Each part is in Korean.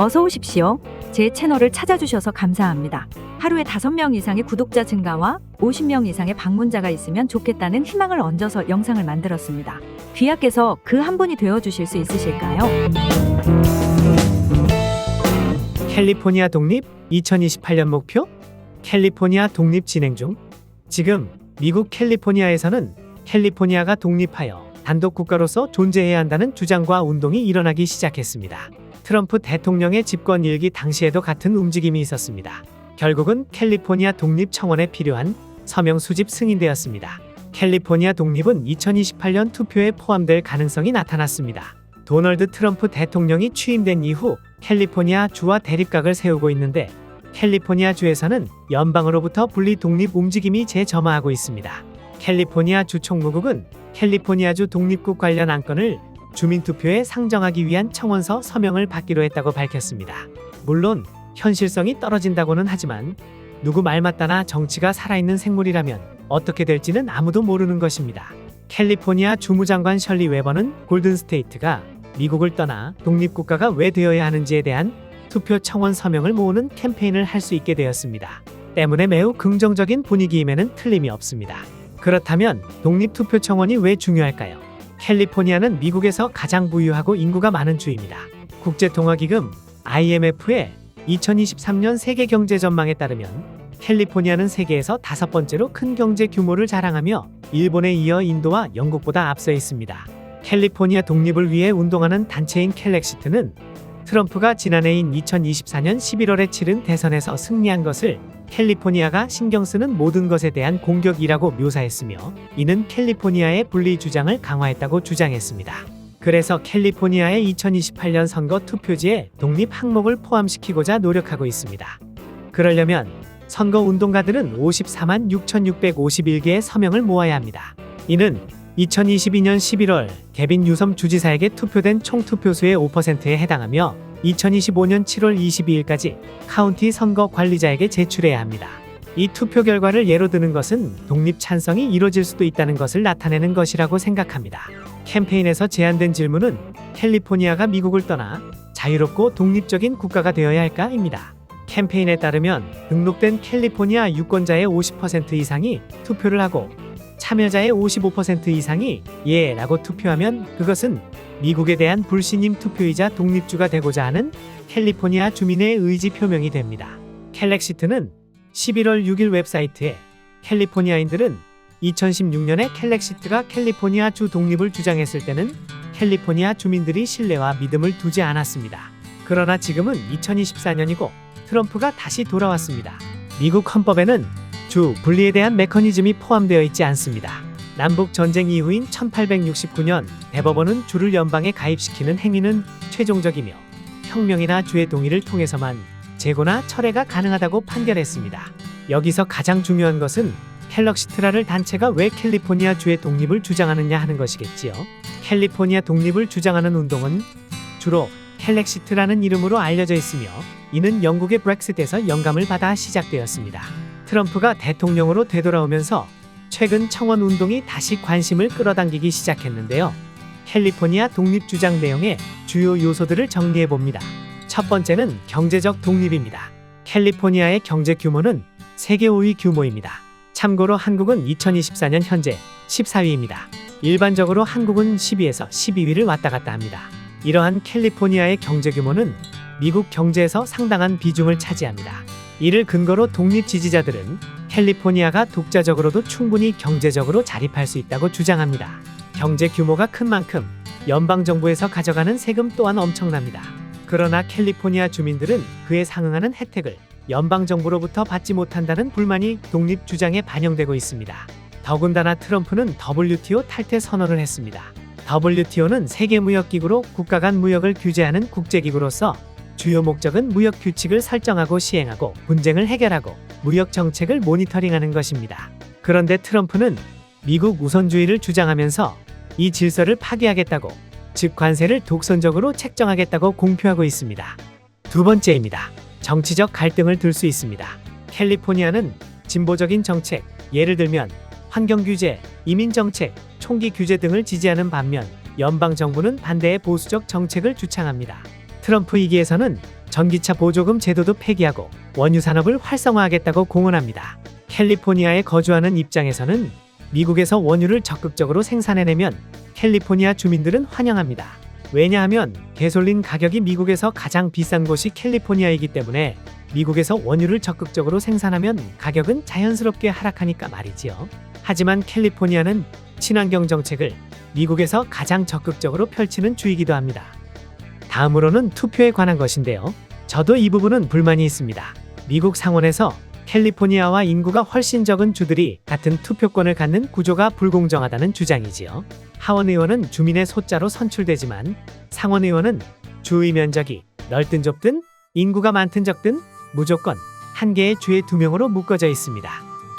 어서 오십시오. 제 채널을 찾아주셔서 감사합니다. 하루에 5명 이상의 구독자 증가와 50명 이상의 방문자가 있으면 좋겠다는 희망을 얹어서 영상을 만들었습니다. 귀하께서 그 한 분이 되어주실 수 있으실까요? 캘리포니아 독립 2028년 목표? 캘리포니아 독립 진행 중. 지금 미국 캘리포니아에서는 캘리포니아가 독립하여 단독 국가로서 존재해야 한다는 주장과 운동이 일어나기 시작했습니다. 트럼프 대통령의 집권 일기 당시에도 같은 움직임이 있었습니다. 결국은 캘리포니아 독립 청원에 필요한 서명 수집 승인되었습니다. 캘리포니아 독립은 2028년 투표에 포함될 가능성이 나타났습니다. 도널드 트럼프 대통령이 취임된 이후 캘리포니아 주와 대립각을 세우고 있는데 캘리포니아 주에서는 연방으로부터 분리 독립 움직임이 재점화하고 있습니다. 캘리포니아 주 총무국은 캘리포니아주 독립국 관련 안건을 주민투표에 상정하기 위한 청원서 서명을 받기로 했다고 밝혔습니다. 물론 현실성이 떨어진다고는 하지만 누구 말 맞다나 정치가 살아있는 생물이라면 어떻게 될지는 아무도 모르는 것입니다. 캘리포니아 주무장관 셜리 웨버는 골든스테이트가 미국을 떠나 독립국가가 왜 되어야 하는지에 대한 투표 청원 서명을 모으는 캠페인을 할 수 있게 되었습니다. 때문에 매우 긍정적인 분위기임에는 틀림이 없습니다. 그렇다면 독립투표 청원이 왜 중요할까요? 캘리포니아는 미국에서 가장 부유하고 인구가 많은 주입니다. 국제통화기금 IMF의 2023년 세계 경제 전망에 따르면 캘리포니아는 세계에서 5번째로 큰 경제 규모를 자랑하며 일본에 이어 인도와 영국보다 앞서 있습니다. 캘리포니아 독립을 위해 운동하는 단체인 캘렉시트는 트럼프가 지난해인 2024년 11월에 치른 대선에서 승리한 것을 캘리포니아가 신경 쓰는 모든 것에 대한 공격이라고 묘사했으며 이는 캘리포니아의 분리 주장을 강화했다고 주장했습니다. 그래서 캘리포니아의 2028년 선거 투표지에 독립 항목을 포함시키고자 노력하고 있습니다. 그러려면 선거 운동가들은 54만 6,651개의 서명을 모아야 합니다. 이는 2022년 11월 개빈 뉴섬 주지사에게 투표된 총 투표수의 5%에 해당하며 2025년 7월 22일까지 카운티 선거 관리자에게 제출해야 합니다. 이 투표 결과를 예로 드는 것은 독립 찬성이 이뤄질 수도 있다는 것을 나타내는 것이라고 생각합니다. 캠페인에서 제안된 질문은 캘리포니아가 미국을 떠나 자유롭고 독립적인 국가가 되어야 할까?입니다. 캠페인에 따르면 등록된 캘리포니아 유권자의 50% 이상이 투표를 하고 참여자의 55% 이상이 예 라고 투표하면 그것은 미국에 대한 불신임 투표이자 독립주가 되고자 하는 캘리포니아 주민의 의지 표명이 됩니다. 캘렉시트는 11월 6일 웹사이트에 캘리포니아인들은 2016년에 캘렉시트가 캘리포니아 주 독립을 주장했을 때는 캘리포니아 주민들이 신뢰와 믿음을 두지 않았습니다. 그러나 지금은 2024년이고 트럼프가 다시 돌아왔습니다. 미국 헌법에는 주 분리에 대한 메커니즘이 포함되어 있지 않습니다. 남북 전쟁 이후인 1869년 대법원은 주를 연방에 가입시키는 행위는 최종적이며 혁명이나 주의 동의를 통해서만 재고나 철회가 가능하다고 판결했습니다. 여기서 가장 중요한 것은 캘럭시트라를 단체가 왜 캘리포니아 주의 독립을 주장하느냐 하는 것이겠지요. 캘리포니아 독립을 주장하는 운동은 주로 캘렉시트라는 이름으로 알려져 있으며 이는 영국의 브렉시트에서 영감을 받아 시작되었습니다. 트럼프가 대통령으로 되돌아오면서 최근 청원 운동이 다시 관심을 끌어당기기 시작했는데요. 캘리포니아 독립 주장 내용의 주요 요소들을 정리해 봅니다. 첫 번째는 경제적 독립입니다. 캘리포니아의 경제 규모는 세계 5위 규모입니다. 참고로 한국은 2024년 현재 14위입니다. 일반적으로 한국은 10위에서 12위를 왔다 갔다 합니다. 이러한 캘리포니아의 경제 규모는 미국 경제에서 상당한 비중을 차지합니다. 이를 근거로 독립 지지자들은 캘리포니아가 독자적으로도 충분히 경제적으로 자립할 수 있다고 주장합니다. 경제 규모가 큰 만큼 연방정부에서 가져가는 세금 또한 엄청납니다. 그러나 캘리포니아 주민들은 그에 상응하는 혜택을 연방정부로부터 받지 못한다는 불만이 독립 주장에 반영되고 있습니다. 더군다나 트럼프는 WTO 탈퇴 선언을 했습니다. WTO는 세계무역기구로 국가 간 무역을 규제하는 국제기구로서 주요 목적은 무역 규칙을 설정하고 시행하고 분쟁을 해결하고 무역 정책을 모니터링하는 것입니다. 그런데 트럼프는 미국 우선주의를 주장하면서 이 질서를 파괴하겠다고, 즉 관세를 독선적으로 책정하겠다고 공표하고 있습니다. 두 번째입니다. 정치적 갈등을 들 수 있습니다. 캘리포니아는 진보적인 정책, 예를 들면 환경규제, 이민정책, 총기 규제 등을 지지하는 반면 연방정부는 반대의 보수적 정책을 주창합니다. 트럼프 2기에서는 전기차 보조금 제도도 폐기하고 원유 산업을 활성화하겠다고 공언합니다. 캘리포니아에 거주하는 입장에서는 미국에서 원유를 적극적으로 생산해내면 캘리포니아 주민들은 환영합니다. 왜냐하면 가솔린 가격이 미국에서 가장 비싼 곳이 캘리포니아이기 때문에 미국에서 원유를 적극적으로 생산하면 가격은 자연스럽게 하락하니까 말이지요. 하지만 캘리포니아는 친환경 정책을 미국에서 가장 적극적으로 펼치는 주이기도 합니다. 다음으로는 투표에 관한 것인데요. 저도 이 부분은 불만이 있습니다. 미국 상원에서 캘리포니아와 인구가 훨씬 적은 주들이 같은 투표권을 갖는 구조가 불공정하다는 주장이지요. 하원의원은 주민의 숫자로 선출되지만 상원의원은 주의 면적이 넓든 좁든 인구가 많든 적든 무조건 한 개의 주에 2명으로 묶어져 있습니다.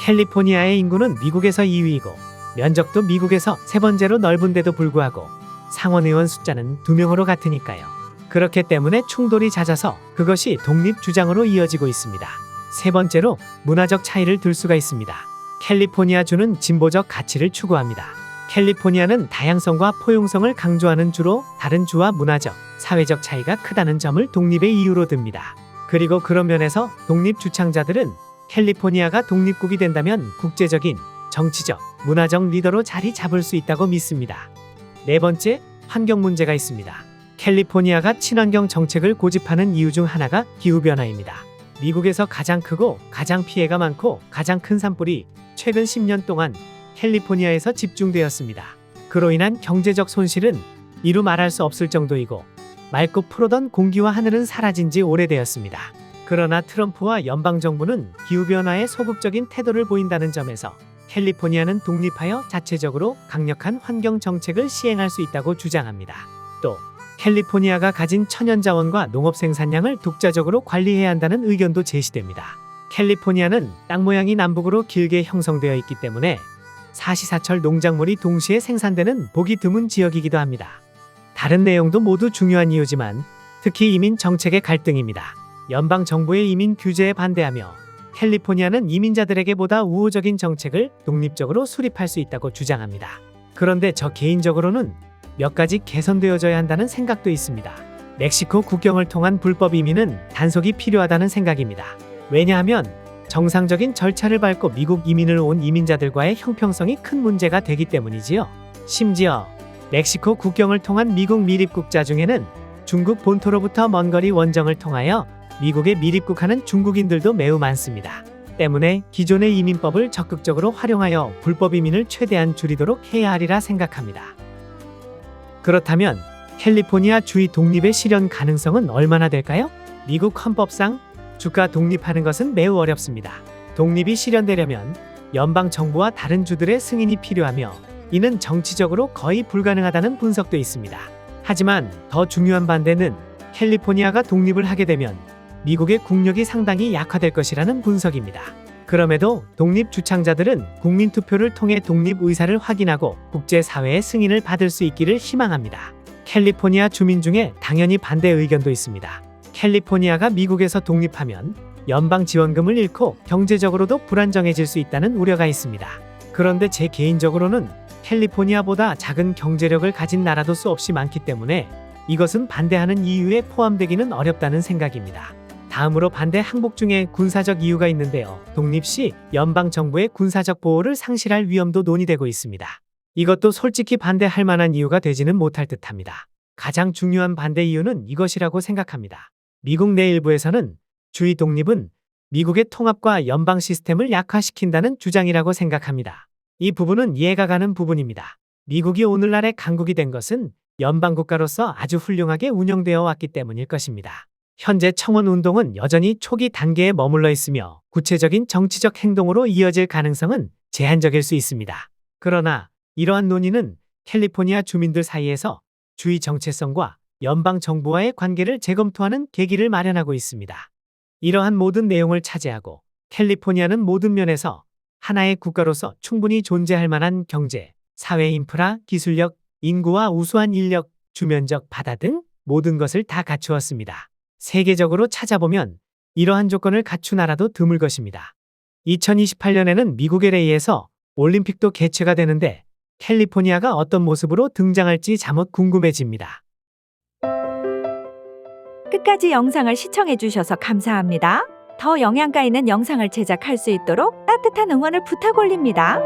캘리포니아의 인구는 미국에서 2위이고 면적도 미국에서 3번째로 넓은데도 불구하고 상원의원 숫자는 2명으로 같으니까요. 그렇기 때문에 충돌이 잦아서 그것이 독립 주장으로 이어지고 있습니다. 세 번째로 문화적 차이를 들 수가 있습니다. 캘리포니아주는 진보적 가치를 추구합니다. 캘리포니아는 다양성과 포용성을 강조하는 주로 다른 주와 문화적, 사회적 차이가 크다는 점을 독립의 이유로 듭니다. 그리고 그런 면에서 독립 주창자들은 캘리포니아가 독립국이 된다면 국제적인 정치적, 문화적 리더로 자리 잡을 수 있다고 믿습니다. 네 번째, 환경 문제가 있습니다. 캘리포니아가 친환경 정책을 고집하는 이유 중 하나가 기후변화입니다. 미국에서 가장 크고 가장 피해가 많고 가장 큰 산불이 최근 10년 동안 캘리포니아에서 집중되었습니다. 그로 인한 경제적 손실은 이루 말할 수 없을 정도이고 맑고 푸르던 공기와 하늘은 사라진 지 오래되었습니다. 그러나 트럼프와 연방정부는 기후변화에 소극적인 태도를 보인다는 점에서 캘리포니아는 독립하여 자체적으로 강력한 환경 정책을 시행할 수 있다고 주장합니다. 또 캘리포니아가 가진 천연자원과 농업 생산량을 독자적으로 관리해야 한다는 의견도 제시됩니다. 캘리포니아는 땅 모양이 남북으로 길게 형성되어 있기 때문에 사시사철 농작물이 동시에 생산되는 보기 드문 지역이기도 합니다. 다른 내용도 모두 중요한 이유지만 특히 이민 정책의 갈등입니다. 연방 정부의 이민 규제에 반대하며 캘리포니아는 이민자들에게 보다 우호적인 정책을 독립적으로 수립할 수 있다고 주장합니다. 그런데 저 개인적으로는 몇 가지 개선되어져야 한다는 생각도 있습니다. 멕시코 국경을 통한 불법 이민은 단속이 필요하다는 생각입니다. 왜냐하면 정상적인 절차를 밟고 미국 이민을 온 이민자들과의 형평성이 큰 문제가 되기 때문이지요. 심지어 멕시코 국경을 통한 미국 밀입국자 중에는 중국 본토로부터 먼 거리 원정을 통하여 미국에 밀입국하는 중국인들도 매우 많습니다. 때문에 기존의 이민법을 적극적으로 활용하여 불법 이민을 최대한 줄이도록 해야 하리라 생각합니다. 그렇다면 캘리포니아 주의 독립의 실현 가능성은 얼마나 될까요? 미국 헌법상 주가 독립하는 것은 매우 어렵습니다. 독립이 실현되려면 연방 정부와 다른 주들의 승인이 필요하며 이는 정치적으로 거의 불가능하다는 분석도 있습니다. 하지만 더 중요한 반대는 캘리포니아가 독립을 하게 되면 미국의 국력이 상당히 약화될 것이라는 분석입니다. 그럼에도 독립 주창자들은 국민투표를 통해 독립 의사를 확인하고 국제사회의 승인을 받을 수 있기를 희망합니다. 캘리포니아 주민 중에 당연히 반대 의견도 있습니다. 캘리포니아가 미국에서 독립하면 연방 지원금을 잃고 경제적으로도 불안정해질 수 있다는 우려가 있습니다. 그런데 제 개인적으로는 캘리포니아보다 작은 경제력을 가진 나라도 수없이 많기 때문에 이것은 반대하는 이유에 포함되기는 어렵다는 생각입니다. 다음으로 반대 항복 중에 군사적 이유가 있는데요. 독립 시 연방 정부의 군사적 보호를 상실할 위험도 논의되고 있습니다. 이것도 솔직히 반대할 만한 이유가 되지는 못할 듯합니다. 가장 중요한 반대 이유는 이것이라고 생각합니다. 미국 내 일부에서는 주의 독립은 미국의 통합과 연방 시스템을 약화시킨다는 주장이라고 생각합니다. 이 부분은 이해가 가는 부분입니다. 미국이 오늘날의 강국이 된 것은 연방 국가로서 아주 훌륭하게 운영되어 왔기 때문일 것입니다. 현재 청원 운동은 여전히 초기 단계에 머물러 있으며 구체적인 정치적 행동으로 이어질 가능성은 제한적일 수 있습니다. 그러나 이러한 논의는 캘리포니아 주민들 사이에서 주의 정체성과 연방 정부와의 관계를 재검토하는 계기를 마련하고 있습니다. 이러한 모든 내용을 차지하고 캘리포니아는 모든 면에서 하나의 국가로서 충분히 존재할 만한 경제, 사회 인프라, 기술력, 인구와 우수한 인력, 주면적 바다 등 모든 것을 다 갖추었습니다. 세계적으로 찾아보면 이러한 조건을 갖춘 나라도 드물 것입니다. 2028년에는 미국 LA에서 올림픽도 개최가 되는데 캘리포니아가 어떤 모습으로 등장할지 자못 궁금해집니다. 끝까지 영상을 시청해주셔서 감사합니다. 더 영양가 있는 영상을 제작할 수 있도록 따뜻한 응원을 부탁 올립니다.